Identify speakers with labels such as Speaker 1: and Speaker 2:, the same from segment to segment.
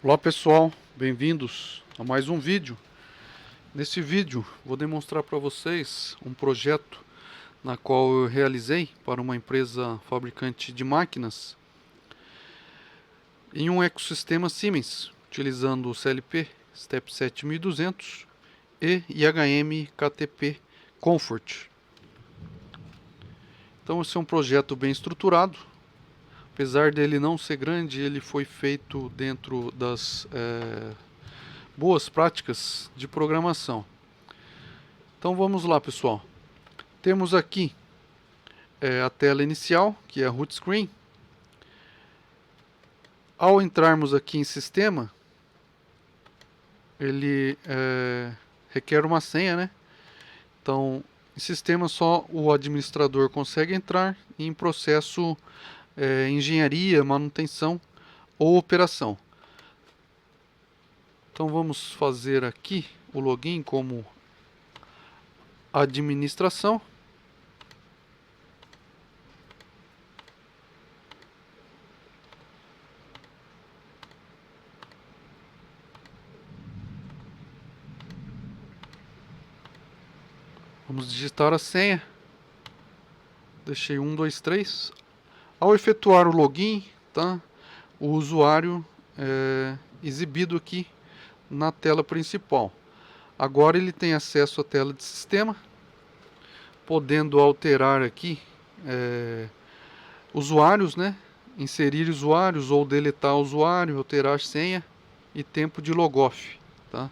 Speaker 1: Olá pessoal, bem-vindos a mais um vídeo. Nesse vídeo vou demonstrar para vocês um projeto na qual eu realizei para uma empresa fabricante de máquinas em um ecossistema Siemens, utilizando o CLP STEP 7200 e IHM KTP Comfort. Então esse é um projeto bem estruturado. Apesar dele não ser grande, ele foi feito dentro das boas práticas de programação. Então vamos lá, pessoal. Temos aqui a tela inicial, que é a root screen. Ao entrarmos aqui em sistema, ele requer uma senha, né? Então, em sistema só o administrador consegue entrar, e em processo engenharia, manutenção ou operação. Então vamos fazer aqui o login como administração. Vamos digitar a senha. Deixei 1, 2, 3. Ao efetuar o login, tá? O usuário é exibido aqui na tela principal. Agora ele tem acesso à tela de sistema, podendo alterar aqui usuários, né? Inserir usuários ou deletar usuário, alterar senha e tempo de logoff, tá?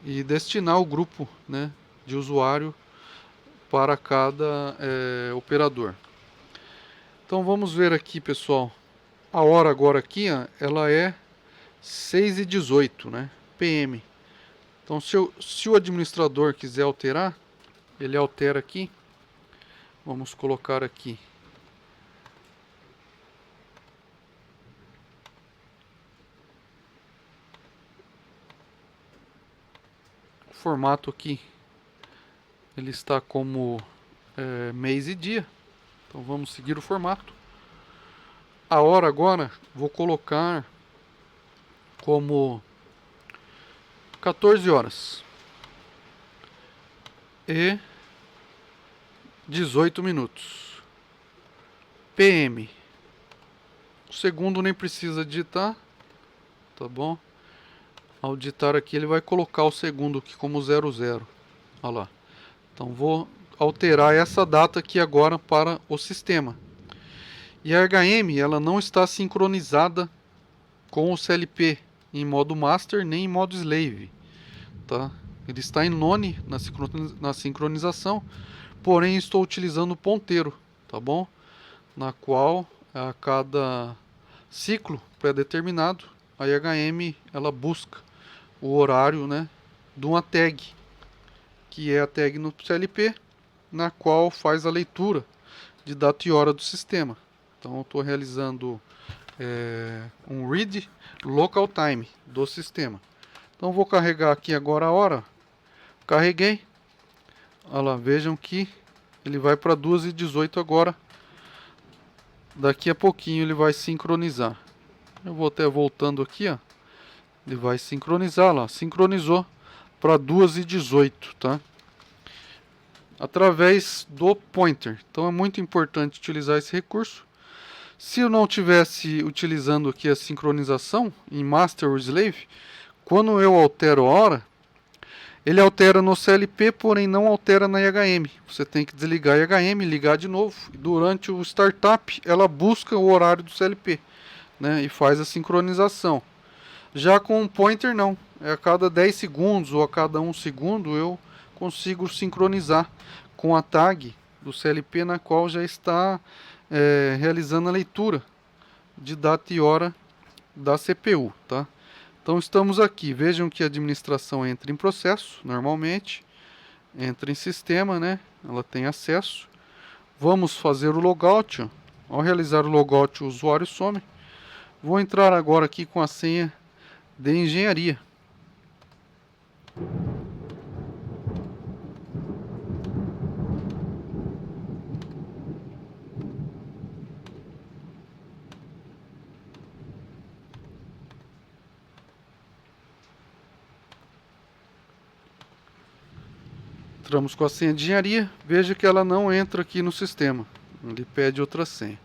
Speaker 1: E destinar o grupo, né, de usuário para cada operador. Então vamos ver aqui, pessoal. A hora agora aqui, ó, ela é 6h18, né, PM. Então se o administrador quiser alterar, ele altera aqui. Vamos colocar aqui o formato aqui. Ele está como mês e dia. Então vamos seguir o formato. A hora agora vou colocar como 14 horas e 18 minutos. PM. O segundo nem precisa digitar, tá bom? Ao digitar aqui ele vai colocar o segundo aqui como 00. Olha lá. Então vou alterar essa data aqui agora para o sistema. E a HM ela não está sincronizada com o CLP em modo master nem em modo slave, tá? Ele está em none na sincronização, porém estou utilizando o ponteiro, tá bom? Na qual a cada ciclo pré-determinado a IHM ela busca o horário, né, de uma tag, que é a tag no CLP, na qual faz a leitura de data e hora do sistema. Então eu estou realizando um read local time do sistema. Então vou carregar aqui agora a hora. Carreguei. Olha lá, vejam que ele vai para 2h18 agora. Daqui a pouquinho ele vai sincronizar. Eu vou até voltando aqui, ó. Ele vai sincronizar lá. Sincronizou para 2h18, tá? Através do pointer. Então é muito importante utilizar esse recurso. Se eu não tivesse utilizando aqui a sincronização em master ou slave, quando eu altero a hora, ele altera no CLP, porém não altera na IHM. Você tem que desligar a IHM, ligar de novo. E durante o startup, ela busca o horário do CLP, né, e faz a sincronização. Já com o pointer não. É a cada 10 segundos ou a cada 1 segundo eu consigo sincronizar com a tag do CLP, na qual já está realizando a leitura de data e hora da CPU, tá? Então estamos aqui, vejam que a administração entra em processo, normalmente, entra em sistema, né? Ela tem acesso. Vamos fazer o logout, ó. Ao realizar o logout o usuário some. Vou entrar agora aqui com a senha de engenharia. Entramos com a senha de engenharia. Veja que ela não entra aqui no sistema. Ele pede outra senha.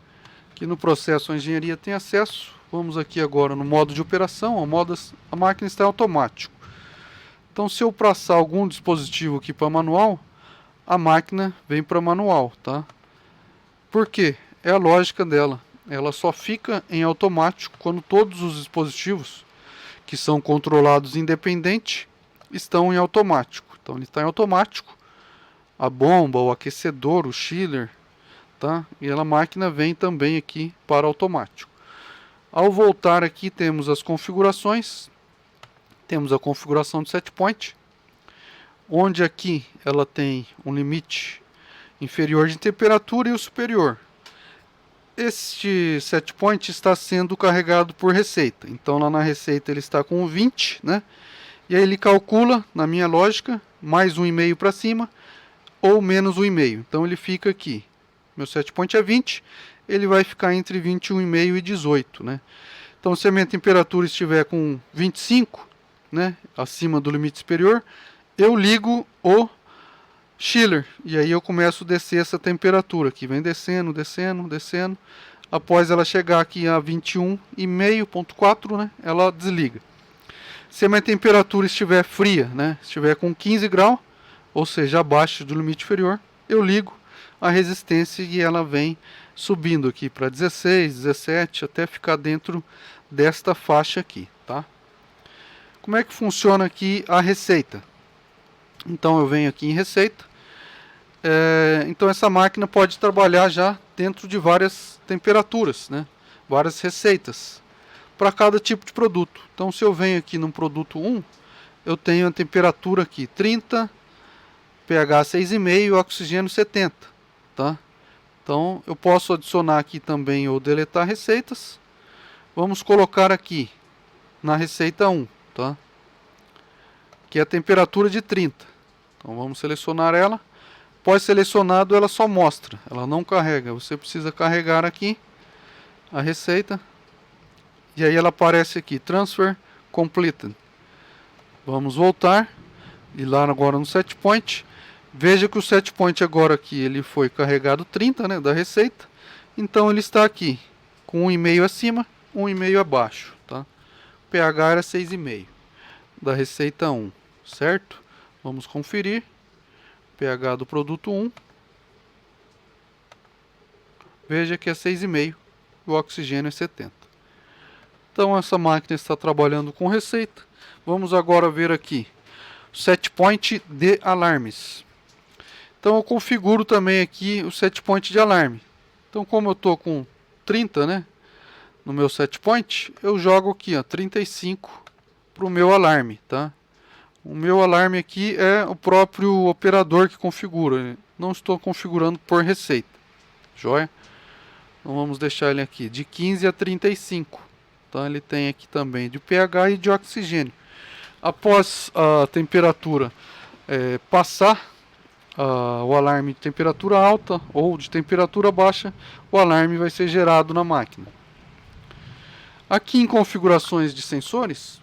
Speaker 1: Aqui no processo a engenharia tem acesso. Vamos aqui agora no modo de operação. A máquina está em automático. Então, se eu passar algum dispositivo aqui para manual, a máquina vem para manual, tá? Por quê? É a lógica dela. Ela só fica em automático quando todos os dispositivos que são controlados independente estão em automático. Então, ele está em automático. A bomba, o aquecedor, o chiller, tá? E a máquina vem também aqui para automático. Ao voltar aqui, temos as configurações. Temos a configuração de set point, onde aqui ela tem um limite inferior de temperatura e o superior. Este set point está sendo carregado por receita. Então lá na receita ele está com 20, né? E aí ele calcula, na minha lógica, mais 1,5 para cima ou menos 1,5. Então ele fica aqui. Meu set point é 20, ele vai ficar entre 21,5 e 18, né? Então se a minha temperatura estiver com 25, né, acima do limite superior, eu ligo o chiller e aí eu começo a descer essa temperatura que vem descendo, descendo, descendo. Após ela chegar aqui a 21,5.4, né, ela desliga. Se a minha temperatura estiver fria, né, estiver com 15 graus, ou seja, abaixo do limite inferior, eu ligo a resistência e ela vem subindo aqui para 16, 17, até ficar dentro desta faixa aqui, tá? Como é que funciona aqui a receita? Então eu venho aqui em receita. Então essa máquina pode trabalhar já dentro de várias temperaturas, né? Várias receitas para cada tipo de produto. Então se eu venho aqui no produto 1, eu tenho a temperatura aqui 30, pH 6,5 e oxigênio 70, tá? Então eu posso adicionar aqui também ou deletar receitas. Vamos colocar aqui na receita 1, tá? Que é a temperatura de 30. Então vamos selecionar ela. Após selecionado, ela só mostra, ela não carrega. Você precisa carregar aqui a receita e aí ela aparece aqui, Transfer Completed. Vamos voltar e lá agora no set point. Veja que o set point agora aqui ele foi carregado 30, né, da receita. Então ele está aqui com 1,5 acima, 1,5 abaixo, tá? O pH era 6,5 da receita 1, certo? Vamos conferir. pH do produto 1. Veja que é 6,5 e o oxigênio é 70. Então essa máquina está trabalhando com receita. Vamos agora ver aqui set point de alarmes. Então eu configuro também aqui o set point de alarme. Então como eu estou com 30, né, no meu set point, eu jogo aqui, ó, 35 para o meu alarme, tá? O meu alarme aqui é o próprio operador que configura. Não estou configurando por receita. Joia? Então vamos deixar ele aqui de 15 a 35. Então ele tem aqui também de pH e de oxigênio. Após a temperatura passar o alarme de temperatura alta ou de temperatura baixa, o alarme vai ser gerado na máquina. Aqui em configurações de sensores,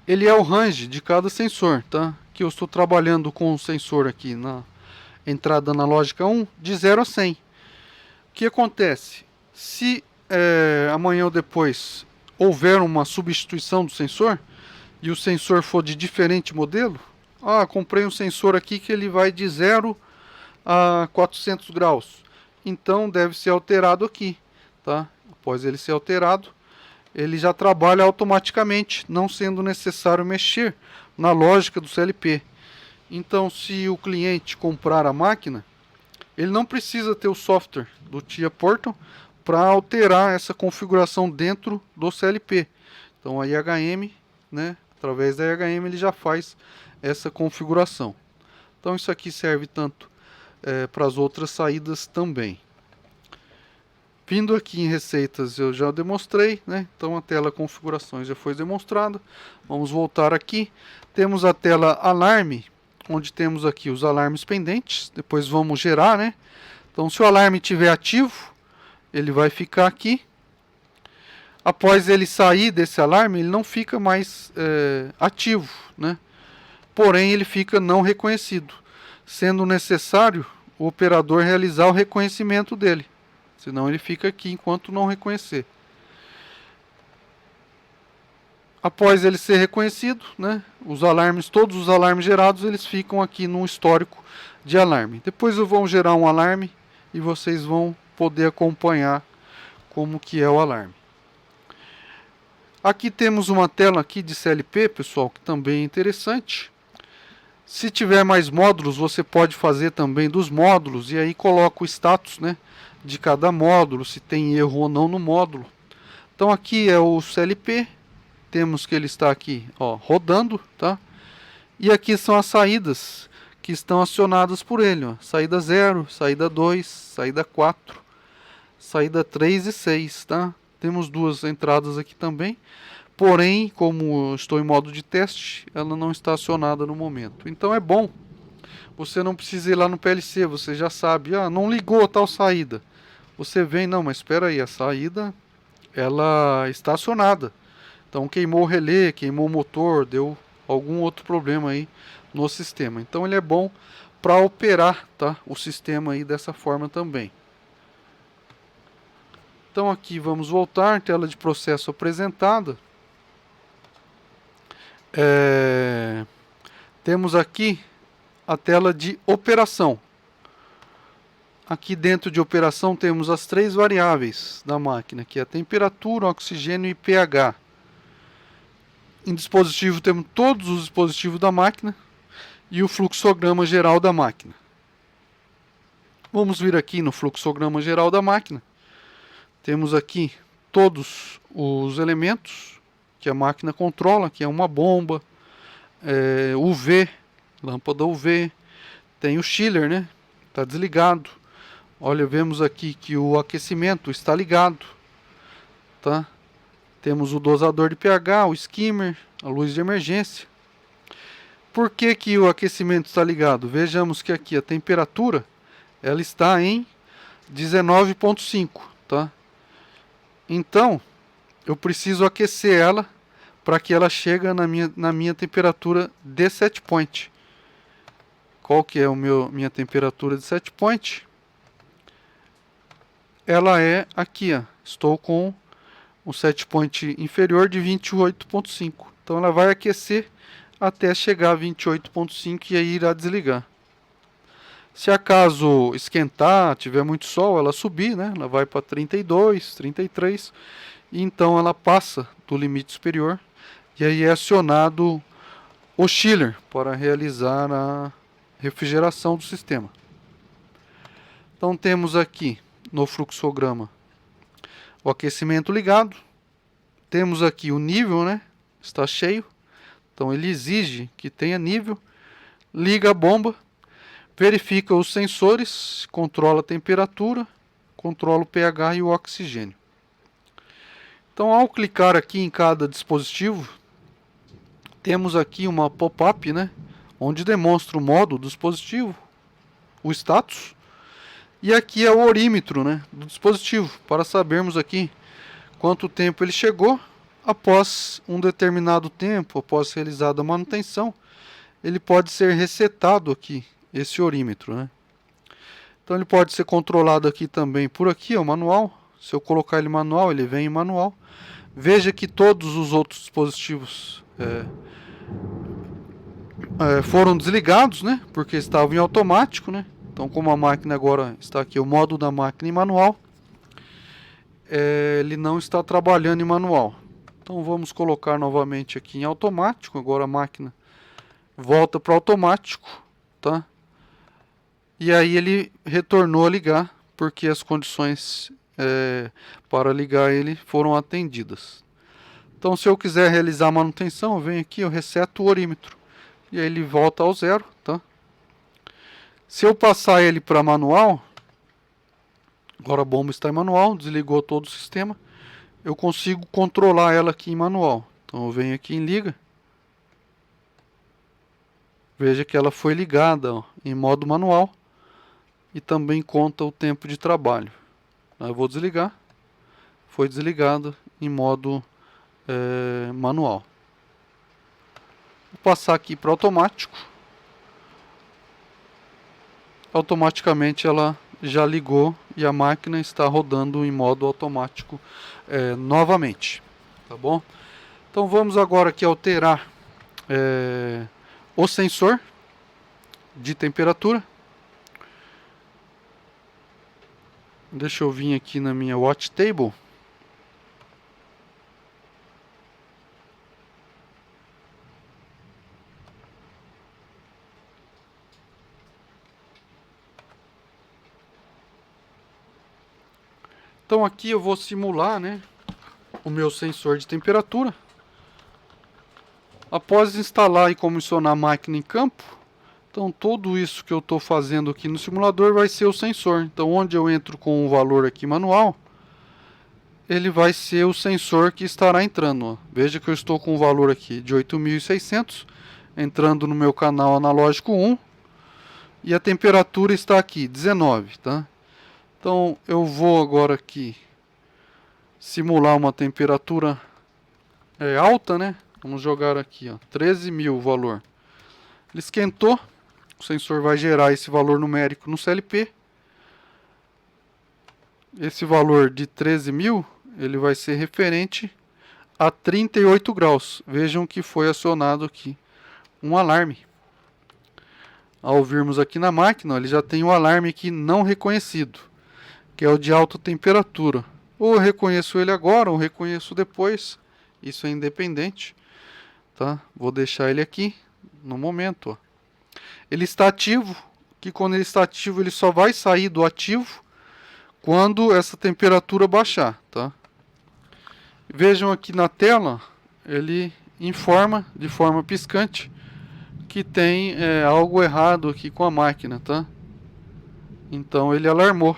Speaker 1: ele é o range de cada sensor, tá? Que eu estou trabalhando com o sensor aqui na entrada analógica 1 de 0 a 100. O que acontece? Se amanhã ou depois houver uma substituição do sensor e o sensor for de diferente modelo, comprei um sensor aqui que ele vai de 0 a 400 graus. Então deve ser alterado aqui, tá? Após ele ser alterado, ele já trabalha automaticamente, não sendo necessário mexer na lógica do CLP. Então, se o cliente comprar a máquina, ele não precisa ter o software do TIA Portal para alterar essa configuração dentro do CLP. Então, a IHM, né, através da IHM, ele já faz essa configuração. Então, isso aqui serve tanto para as outras saídas também. Vindo aqui em receitas eu já demonstrei, né? Então a tela configurações já foi demonstrada. Vamos voltar aqui. Temos a tela alarme, onde temos aqui os alarmes pendentes. Depois vamos gerar, né? Então se o alarme estiver ativo, ele vai ficar aqui. Após ele sair desse alarme, ele não fica mais ativo, né? porém ele fica não reconhecido, sendo necessário o operador realizar o reconhecimento dele, senão ele fica aqui enquanto não reconhecer. Após ele ser reconhecido, né, os alarmes, todos os alarmes gerados, eles ficam aqui no histórico de alarme. Depois eu vou gerar um alarme e vocês vão poder acompanhar como que é o alarme. Aqui temos uma tela aqui de CLP, pessoal, que também é interessante. Se tiver mais módulos, você pode fazer também dos módulos e aí coloca o status, né, de cada módulo, se tem erro ou não no módulo. Então aqui é o CLP, temos que ele está aqui, ó, rodando, tá? E aqui são as saídas que estão acionadas por ele, ó. Saída 0, saída 2, saída 4, saída 3 e 6, tá? Temos duas entradas aqui também. Porém, como estou em modo de teste, ela não está acionada no momento. Então é bom. Você não precisa ir lá no PLC, você já sabe, ah, não ligou tal saída. Você vem, não, mas espera aí, a saída ela está acionada. Então queimou o relé, queimou o motor, deu algum outro problema aí no sistema. Então ele é bom para operar, tá, o sistema aí dessa forma também. Então aqui vamos voltar, tela de processo apresentada. Temos aqui a tela de operação. Aqui dentro de operação temos as três variáveis da máquina, que é a temperatura, oxigênio e pH. Em dispositivo temos todos os dispositivos da máquina e o fluxograma geral da máquina. Vamos vir aqui no fluxograma geral da máquina. Temos aqui todos os elementos que a máquina controla, que é uma bomba, UV, lâmpada UV, tem o chiller, né? Está desligado. Olha, vemos aqui que o aquecimento está ligado, tá? Temos o dosador de pH, o skimmer, a luz de emergência. Por que que o aquecimento está ligado? Vejamos que aqui a temperatura ela está em 19,5, tá? Então, eu preciso aquecer ela para que ela chegue na minha temperatura de set point. Qual que é minha temperatura de set point? Ela é aqui, ó. Estou com o set point inferior de 28,5. Então ela vai aquecer até chegar a 28,5 e aí irá desligar. Se acaso esquentar, tiver muito sol, ela subir, né? Ela vai para 32, 33 e então ela passa do limite superior e aí é acionado o chiller para realizar a refrigeração do sistema. Então temos aqui no fluxograma o aquecimento ligado, temos aqui o nível, né? Está cheio, então ele exige que tenha nível, liga a bomba, verifica os sensores, controla a temperatura, controla o pH e o oxigênio. Então ao clicar aqui em cada dispositivo, temos aqui uma pop-up, né? Onde demonstra o modo do dispositivo, o status, e aqui é o orímetro, né, do dispositivo, para sabermos aqui quanto tempo ele chegou. Após um determinado tempo, após realizada a manutenção, ele pode ser resetado aqui, esse orímetro, né? Então ele pode ser controlado aqui também por aqui, o manual. Se eu colocar ele manual, ele vem em manual. Veja que todos os outros dispositivos foram desligados, né? Porque estavam em automático, né? Então como a máquina agora está aqui, o modo da máquina em manual, ele não está trabalhando em manual. Então vamos colocar novamente aqui em automático. Agora a máquina volta para automático, tá? E aí ele retornou a ligar, porque as condições para ligar ele foram atendidas. Então se eu quiser realizar a manutenção, eu venho aqui, eu reseto o orímetro. E aí ele volta ao zero, tá? Se eu passar ele para manual, agora a bomba está em manual, desligou todo o sistema, eu consigo controlar ela aqui em manual. Então eu venho aqui em liga, veja que ela foi ligada, ó, em modo manual e também conta o tempo de trabalho. Eu vou desligar, foi desligada em modo manual. passar aqui para automático. Automaticamente ela já ligou e a máquina está rodando em modo automático novamente, tá bom? Então vamos agora aqui alterar o sensor de temperatura. Deixa eu vir aqui na minha watch table. Então aqui eu vou simular, né, o meu sensor de temperatura. Após instalar e comissionar a máquina em campo, então tudo isso que eu estou fazendo aqui no simulador vai ser o sensor. Então onde eu entro com o valor aqui manual, ele vai ser o sensor que estará entrando. Ó. Veja que eu estou com o valor aqui de 8.600, entrando no meu canal analógico 1, e a temperatura está aqui, 19, tá? Então eu vou agora aqui simular uma temperatura alta, né? Vamos jogar aqui, ó, 13.000 o valor. Ele esquentou, o sensor vai gerar esse valor numérico no CLP. Esse valor de 13.000, ele vai ser referente a 38 graus. Vejam que foi acionado aqui um alarme. Ao virmos aqui na máquina, ele já tem um alarme aqui não reconhecido, que é o de alta temperatura. Ou eu reconheço ele agora, ou reconheço depois. Isso é independente. Tá? Vou deixar ele aqui no momento. Ó. Ele está ativo, que quando ele está ativo, ele só vai sair do ativo quando essa temperatura baixar. Tá? Vejam aqui na tela, ele informa de forma piscante que tem algo errado aqui com a máquina. Tá? Então ele alarmou.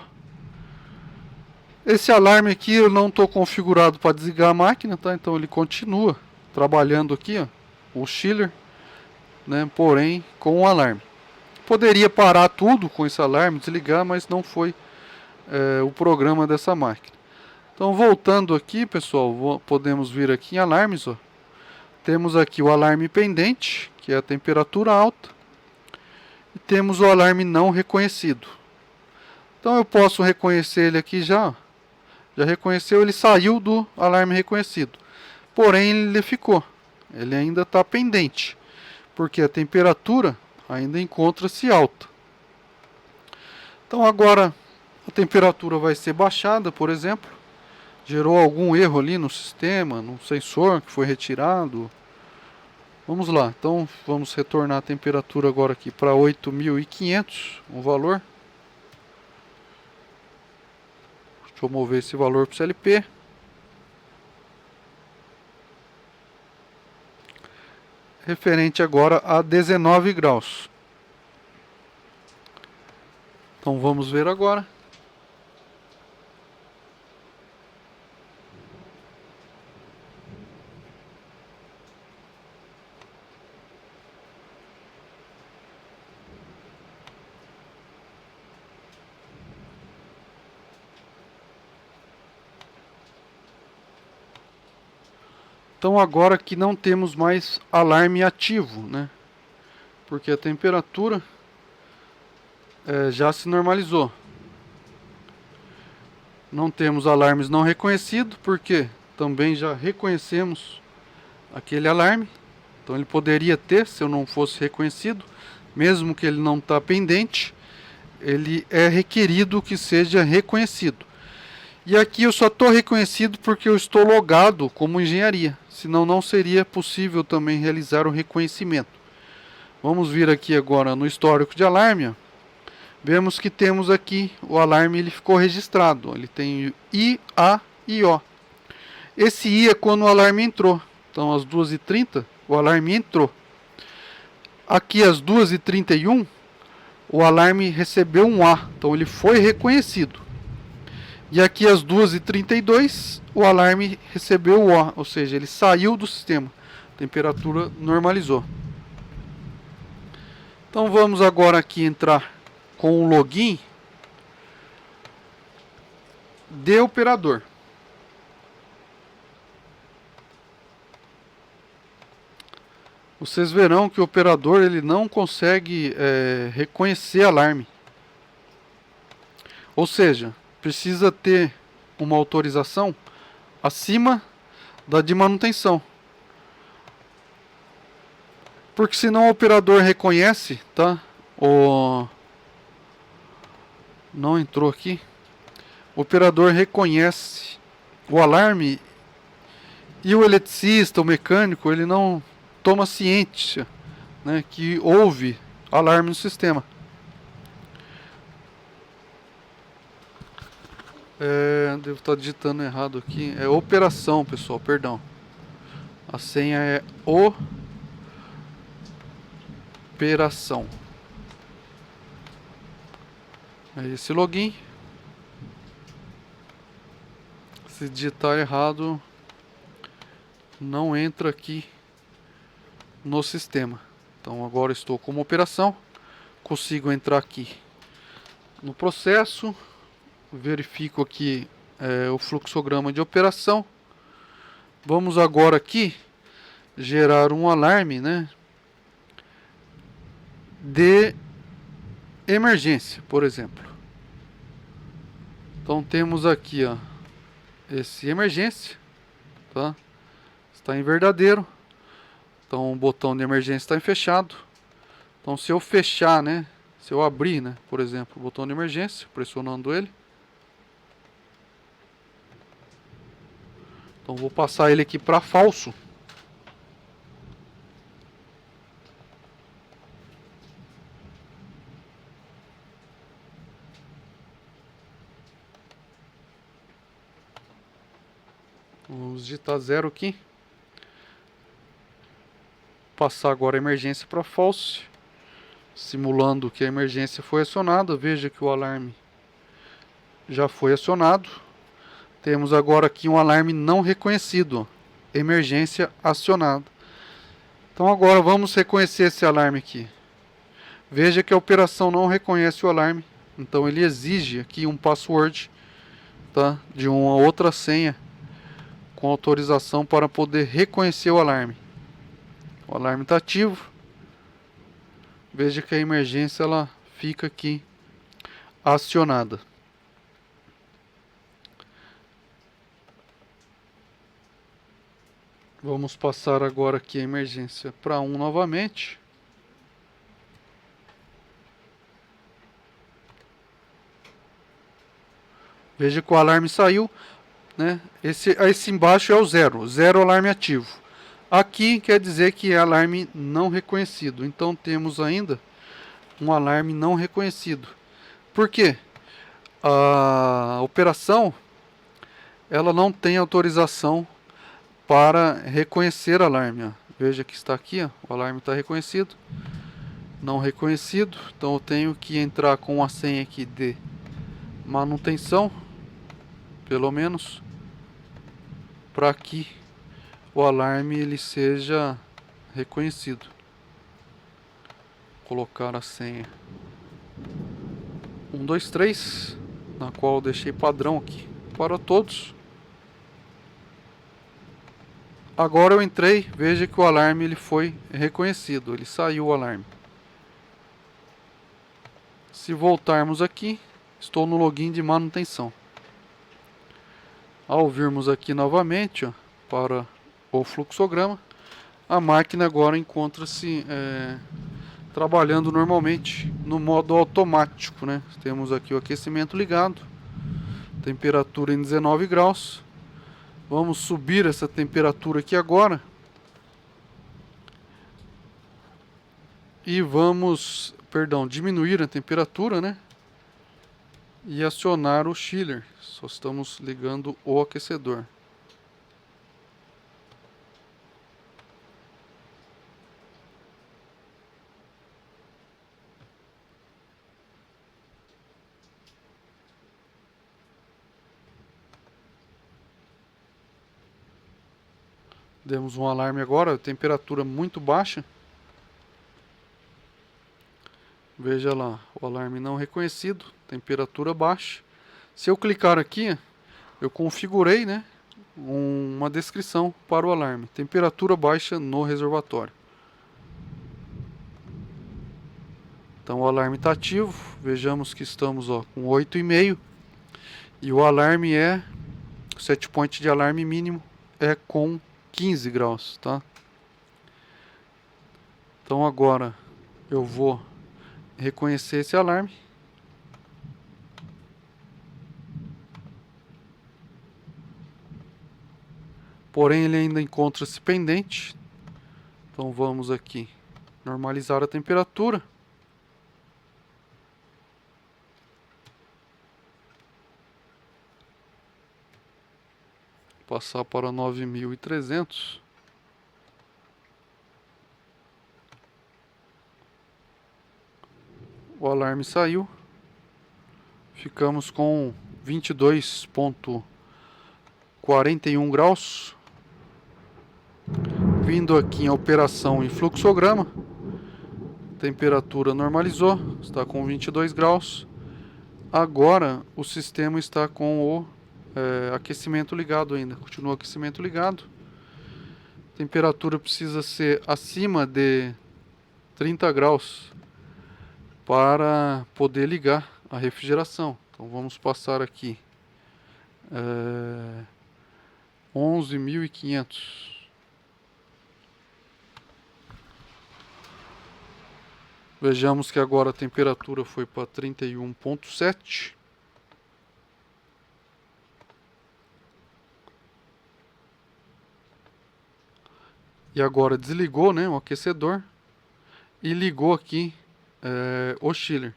Speaker 1: Esse alarme aqui eu não estou configurado para desligar a máquina, tá? Então ele continua trabalhando aqui, ó, o chiller, né? Porém com o alarme. Poderia parar tudo com esse alarme, desligar, mas não foi o programa dessa máquina. Então voltando aqui, pessoal, podemos vir aqui em alarmes, ó. Temos aqui o alarme pendente, que é a temperatura alta, e temos o alarme não reconhecido. Então eu posso reconhecer ele aqui já, ó. Já reconheceu, ele saiu do alarme reconhecido. Porém, ele ficou. Ele ainda está pendente. Porque a temperatura ainda encontra-se alta. Então agora a temperatura vai ser baixada, por exemplo. Gerou algum erro ali no sistema, no sensor que foi retirado. Vamos lá. Então vamos retornar a temperatura agora aqui para 8.500, o valor. Deixa eu mover esse valor para o CLP. Referente agora a 19 graus. Então vamos ver agora. Então agora que não temos mais alarme ativo, né? Porque a temperatura já se normalizou. Não temos alarmes não reconhecidos, porque também já reconhecemos aquele alarme. Então ele poderia ter, se eu não fosse reconhecido, mesmo que ele não está pendente, ele é requerido que seja reconhecido. E aqui eu só estou reconhecido porque eu estou logado como engenharia, senão não seria possível também realizar o reconhecimento. Vamos vir aqui agora no histórico de alarme. Ó. Vemos que temos aqui o alarme, ele ficou registrado. Ele tem I, A e O. Esse I é quando o alarme entrou. Então às 2h30 o alarme entrou. Aqui às 2h31 o alarme recebeu um A. Então ele foi reconhecido. E aqui às 2h32 o alarme recebeu o O, ou seja, ele saiu do sistema. A temperatura normalizou. Então vamos agora aqui entrar com o login de operador. vocês verão que o operador ele não consegue reconhecer alarme. Ou seja, precisa ter uma autorização acima da de manutenção. Porque senão o operador reconhece, tá? Não entrou aqui. O operador reconhece o alarme e o eletricista, o mecânico, ele não toma ciência, né, que houve alarme no sistema. Devo estar digitando errado aqui. É operação, pessoal, perdão. A senha é operação. É esse login. Se digitar errado, não entra aqui no sistema. Então agora estou como operação. Consigo entrar aqui no processo. Verifico aqui o fluxograma de operação. Vamos agora aqui gerar um alarme, né, de emergência, por exemplo. Então temos aqui, ó, esse emergência, tá? Está em verdadeiro. Então o botão de emergência está em fechado. Então se eu fechar, né, se eu abrir, né, por exemplo, o botão de emergência, pressionando ele. Então vou passar ele aqui para falso. Vamos digitar 0 aqui. Passar agora a emergência para false. Simulando que a emergência foi acionada. Veja que o alarme já foi acionado. Temos agora aqui um alarme não reconhecido. Emergência acionada. Então agora vamos reconhecer esse alarme aqui. Veja que a operação não reconhece o alarme. Então ele exige aqui um password, tá, de uma outra senha com autorização para poder reconhecer o alarme. O alarme está ativo. Veja que a emergência ela fica aqui acionada. Vamos passar agora aqui a emergência para 1 novamente. Veja que o alarme saiu, né? Esse embaixo é o 0, 0 alarme ativo. Aqui quer dizer que é alarme não reconhecido. Então temos ainda um alarme não reconhecido. Por quê? A operação ela não tem autorização para reconhecer alarme. Ó. Veja que está aqui, ó, o alarme está reconhecido, não reconhecido. Então eu tenho que entrar com a senha aqui de manutenção, pelo menos, para que o alarme ele seja reconhecido. Vou colocar a senha 123, na qual eu deixei padrão aqui para todos. Agora eu entrei, veja que o alarme ele foi reconhecido, ele saiu o alarme. Se voltarmos aqui, estou no login de manutenção. Ao virmos aqui novamente, ó, para o fluxograma, a máquina agora encontra-se trabalhando normalmente no modo automático, né? Temos aqui o aquecimento ligado, temperatura em 19 graus. Vamos subir essa temperatura aqui agora. E vamos, diminuir a temperatura, né? E acionar o chiller. Só estamos ligando o aquecedor. Demos um alarme agora, temperatura muito baixa. Veja lá, o alarme não reconhecido, temperatura baixa. Se eu clicar aqui, eu configurei, né, uma descrição para o alarme. Temperatura baixa no reservatório. Então o alarme está ativo. Vejamos que estamos com 8,5. E o alarme o set point de alarme mínimo é com 15 graus, tá? Então agora eu vou reconhecer esse alarme. Porém ele ainda encontra-se pendente. Então vamos aqui normalizar a temperatura. Passar para 9.300. O alarme saiu. Ficamos com 22,41 graus. Vindo aqui em operação em fluxograma. Temperatura normalizou. Está com 22 graus. Agora o sistema está com o aquecimento ligado ainda. Continua o aquecimento ligado. Temperatura precisa ser acima de 30 graus para poder ligar a refrigeração. Então vamos passar aqui 11.500. Vejamos que agora a temperatura foi para 31,7. E agora desligou, né, o aquecedor e ligou aqui o chiller.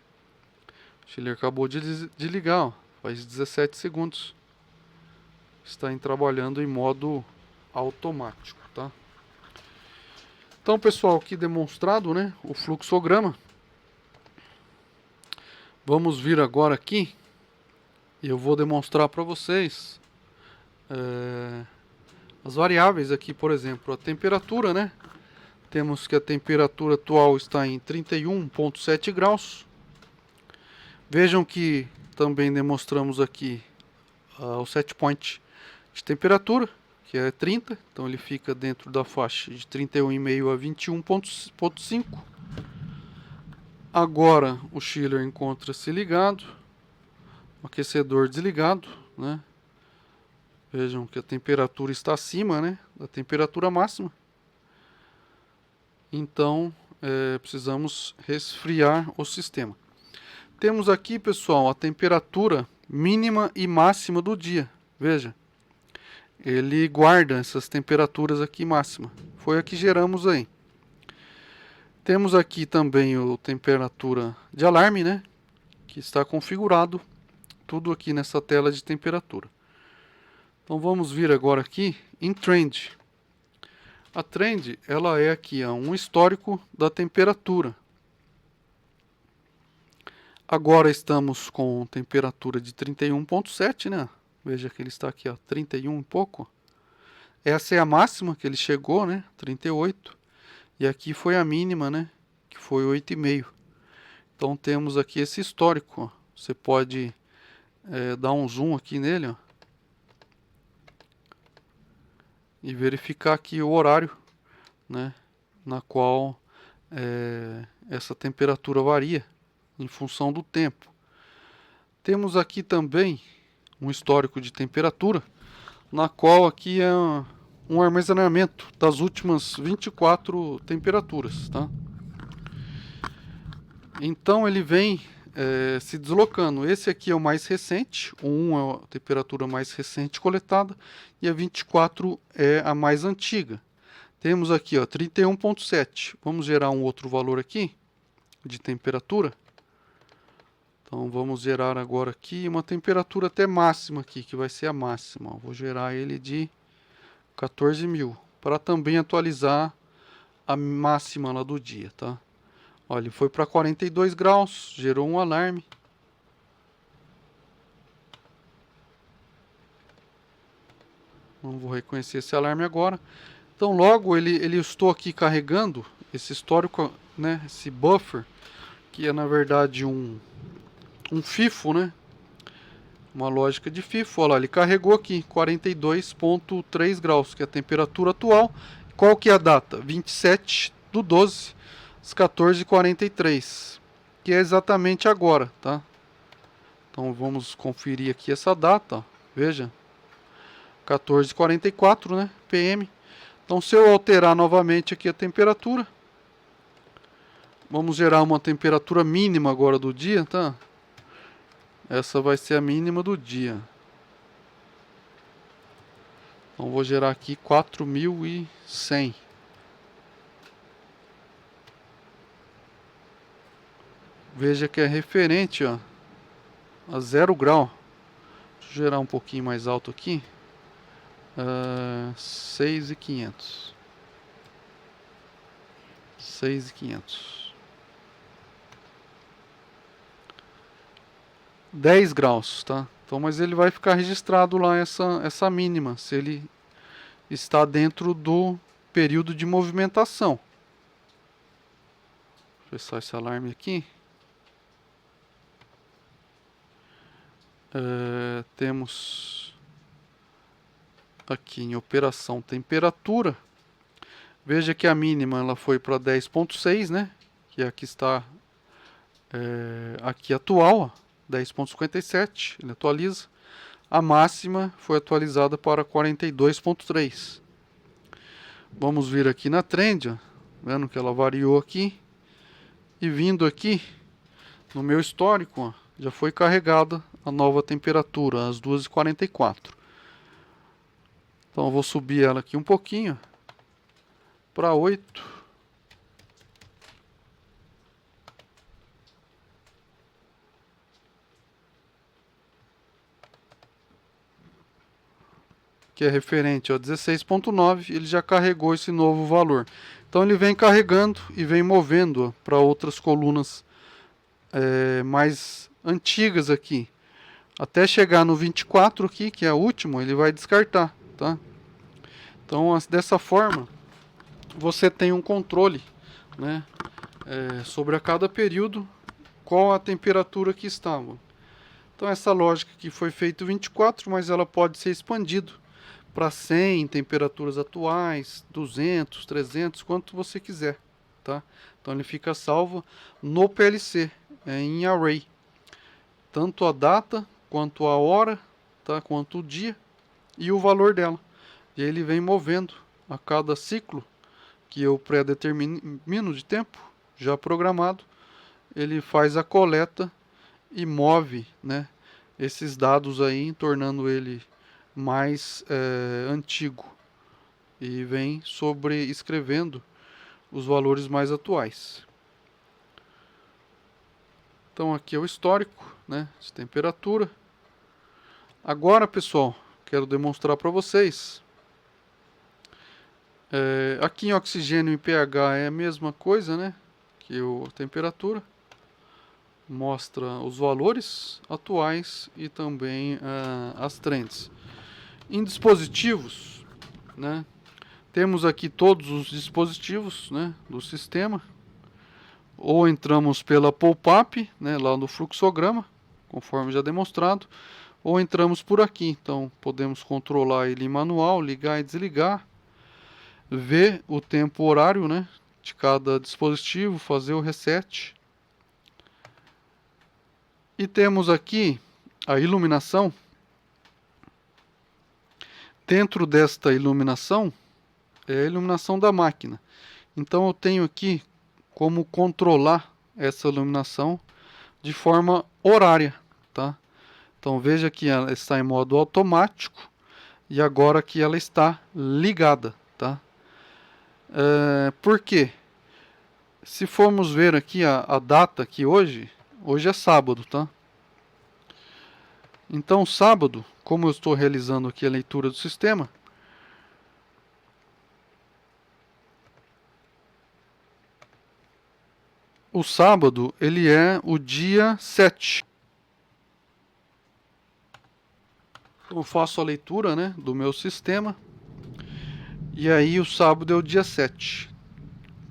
Speaker 1: O chiller acabou de ligar, faz 17 segundos. Está trabalhando em modo automático, tá? Então, pessoal, aqui demonstrado, né, o fluxograma. Vamos vir agora aqui e eu vou demonstrar para vocês as variáveis aqui, por exemplo, a temperatura, né? Temos que a temperatura atual está em 31,7 graus. Vejam que também demonstramos aqui o set point de temperatura, que é 30. Então ele fica dentro da faixa de 31,5 a 21,5. Agora o chiller encontra-se ligado, o aquecedor desligado, né? Vejam que a temperatura está acima, né, da temperatura máxima. Então precisamos resfriar o sistema. Temos aqui, pessoal, a temperatura mínima e máxima do dia. Veja, ele guarda essas temperaturas aqui máxima. Foi a que geramos aí. Temos aqui também a temperatura de alarme, né, que está configurado tudo aqui nessa tela de temperatura. Então vamos vir agora aqui em Trend. A Trend, ela é aqui um histórico da temperatura. Agora estamos com temperatura de 31,7, né? Veja que ele está aqui, 31 e pouco. Essa é a máxima que ele chegou, né? 38. E aqui foi a mínima, né? Que foi 8,5. Então temos aqui esse histórico. Você pode dar um zoom aqui nele, e verificar aqui o horário, né, na qual essa temperatura varia em função do tempo. Temos aqui também um histórico de temperatura, na qual aqui é um armazenamento das últimas 24 temperaturas, tá? Então ele vem se deslocando. Esse aqui é o mais recente, o 1 é a temperatura mais recente coletada e a 24 é a mais antiga. Temos aqui 31,7. Vamos gerar um outro valor aqui de temperatura. Então vamos gerar agora aqui uma temperatura até máxima aqui, que vai ser a máxima. Vou gerar ele de 14.000 para também atualizar a máxima lá do dia, tá? Olha, ele foi para 42 graus, gerou um alarme. Não vou reconhecer esse alarme agora. Então logo ele estou aqui carregando esse histórico, né, esse buffer, que é na verdade um FIFO, né? Uma lógica de FIFO. Olha lá, ele carregou aqui 42,3 graus, que é a temperatura atual. Qual que é a data? 27/12, às 14h43. que é exatamente agora, tá? Então vamos conferir aqui essa data, ó. Veja, 14h44, né, PM. Então se eu alterar novamente aqui a temperatura, vamos gerar uma temperatura mínima agora do dia, tá? Essa vai ser a mínima do dia. Então vou gerar aqui 4100. Veja que é referente, ó, a 0 grau. Deixa eu gerar um pouquinho mais alto aqui. 6.500. 6.500. 10 graus, tá? Então, mas ele vai ficar registrado lá essa mínima, se ele está dentro do período de movimentação. Deixa eu fechar esse alarme aqui. Temos aqui em operação temperatura. Veja que a mínima ela foi para 10.6, né? Que aqui está aqui atual, 10.57, ele atualiza. A máxima foi atualizada para 42.3. Vamos vir aqui na trend, ó, vendo que ela variou aqui. E vindo aqui no meu histórico, ó, já foi carregada a nova temperatura, às 2h44. Então eu vou subir ela aqui um pouquinho para 8. Que é referente a 16.9, ele já carregou esse novo valor. Então ele vem carregando e vem movendo para outras colunas mais antigas aqui. Até chegar no 24 aqui, que é o último, ele vai descartar, tá? Então dessa forma, você tem um controle, né, sobre a cada período, qual a temperatura que estava. Então essa lógica aqui foi feita 24, mas ela pode ser expandida para 100 em temperaturas atuais, 200, 300, quanto você quiser, tá? Então ele fica salvo no PLC, em array, tanto a data, quanto a hora, tá? Quanto o dia e o valor dela. E ele vem movendo a cada ciclo que eu pré-determino de tempo, já programado, ele faz a coleta e move, né, esses dados aí, tornando ele mais antigo, e vem escrevendo os valores mais atuais. Então aqui é o histórico, né, de temperatura. Agora, pessoal, quero demonstrar para vocês. Aqui em oxigênio e pH é a mesma coisa, né, que a temperatura. Mostra os valores atuais e também as trends. Em dispositivos, né, temos aqui todos os dispositivos, né, do sistema. Ou entramos pela pop-up, né, lá no fluxograma, conforme já demonstrado, ou entramos por aqui. Então podemos controlar ele em manual, ligar e desligar, ver o tempo horário, né, de cada dispositivo, fazer o reset. E temos aqui a iluminação. Dentro desta iluminação é a iluminação da máquina. Então eu tenho aqui como controlar essa iluminação de forma horária, tá? Então veja que ela está em modo automático e agora que ela está ligada, tá? Por quê? Se formos ver aqui a data que hoje é sábado, tá? Então sábado, como eu estou realizando aqui a leitura do sistema, o sábado ele é o dia 7. Eu faço a leitura, né, do meu sistema, e aí o sábado é o dia 7.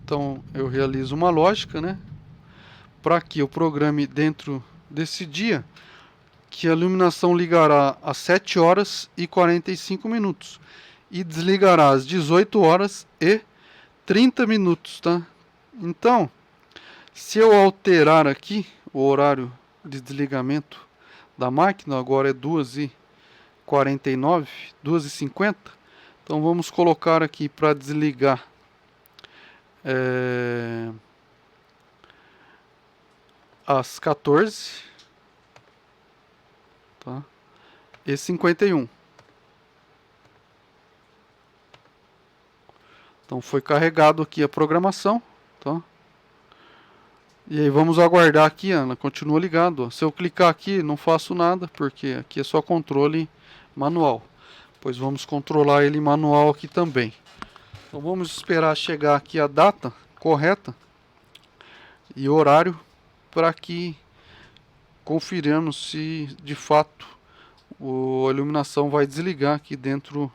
Speaker 1: Então eu realizo uma lógica, né, para que eu programe dentro desse dia que a iluminação ligará às 7 horas e 45 minutos e desligará às 18 horas e 30 minutos, tá? Então, Se eu alterar aqui o horário de desligamento da máquina, agora é 2h49, 2h50. Então vamos colocar aqui para desligar às 14, tá? E 51. Então foi carregado aqui a programação, tá? E aí vamos aguardar aqui, Ana, continua ligado. Ó. Se eu clicar aqui, não faço nada, porque aqui é só controle manual. Pois vamos controlar ele manual aqui também. Então vamos esperar chegar aqui a data correta e horário para que confiramos se de fato a iluminação vai desligar aqui dentro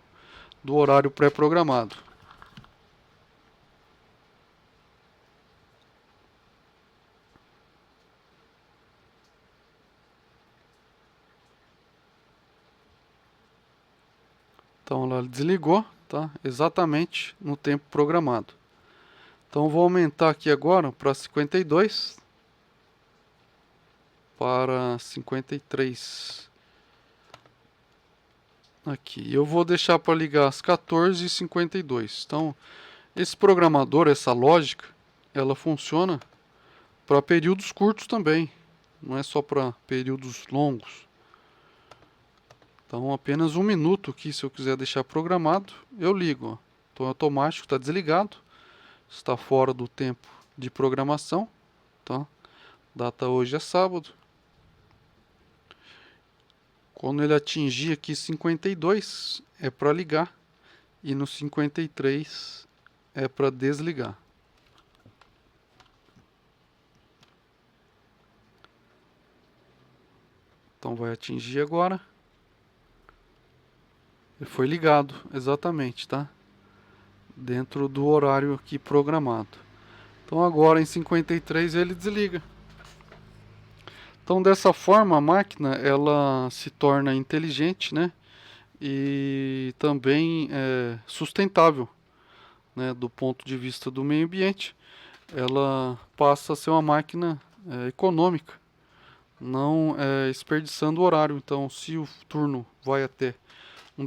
Speaker 1: do horário pré-programado. Então ela desligou, tá? Exatamente no tempo programado. Então vou aumentar aqui agora para 52, para 53. Aqui, eu vou deixar para ligar às 14h52. Então, esse programador, essa lógica, ela funciona para períodos curtos também, não é só para períodos longos. Então, apenas 1 minuto aqui, se eu quiser deixar programado, eu ligo. Ó. Então, automático, está desligado, está fora do tempo de programação. Tá? Data hoje é sábado. Quando ele atingir aqui 52, é para ligar. E no 53 é para desligar. Então vai atingir agora. Ele foi ligado, exatamente, tá? Dentro do horário aqui programado. Então agora em 53 ele desliga. Então dessa forma a máquina ela se torna inteligente, né? E também sustentável, né? Do ponto de vista do meio ambiente. Ela passa a ser uma máquina econômica, não desperdiçando o horário. Então se o turno vai até um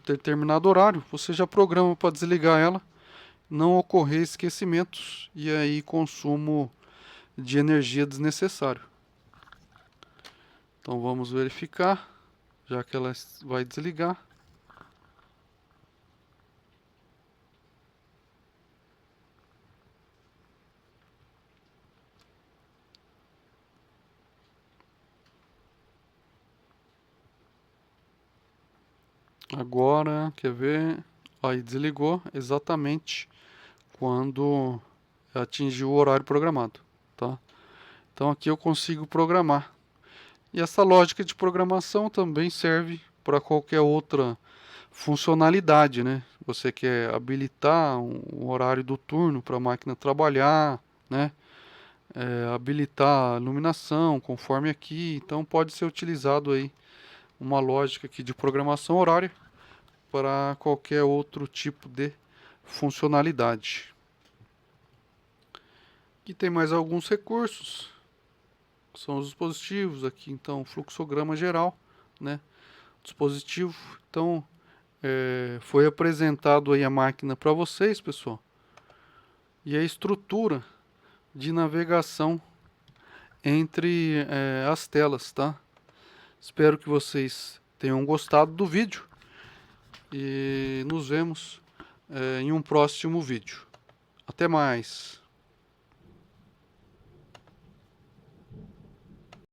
Speaker 1: determinado horário, você já programa para desligar ela, não ocorrer esquecimentos e aí consumo de energia desnecessário. Então vamos verificar, já que ela vai desligar. Agora, quer ver? Aí desligou exatamente quando atingiu o horário programado, tá? Então aqui eu consigo programar. E essa lógica de programação também serve para qualquer outra funcionalidade, né? Você quer habilitar um horário do turno para a máquina trabalhar, né? Habilitar a iluminação conforme aqui, então pode ser utilizado aí uma lógica aqui de programação horária para qualquer outro tipo de funcionalidade. Aqui tem mais alguns recursos, são os dispositivos aqui, então fluxograma geral, né? Dispositivo, então foi apresentado aí a máquina para vocês, pessoal, e a estrutura de navegação entre as telas, tá? Espero que vocês tenham gostado do vídeo e nos vemos em um próximo vídeo. Até mais!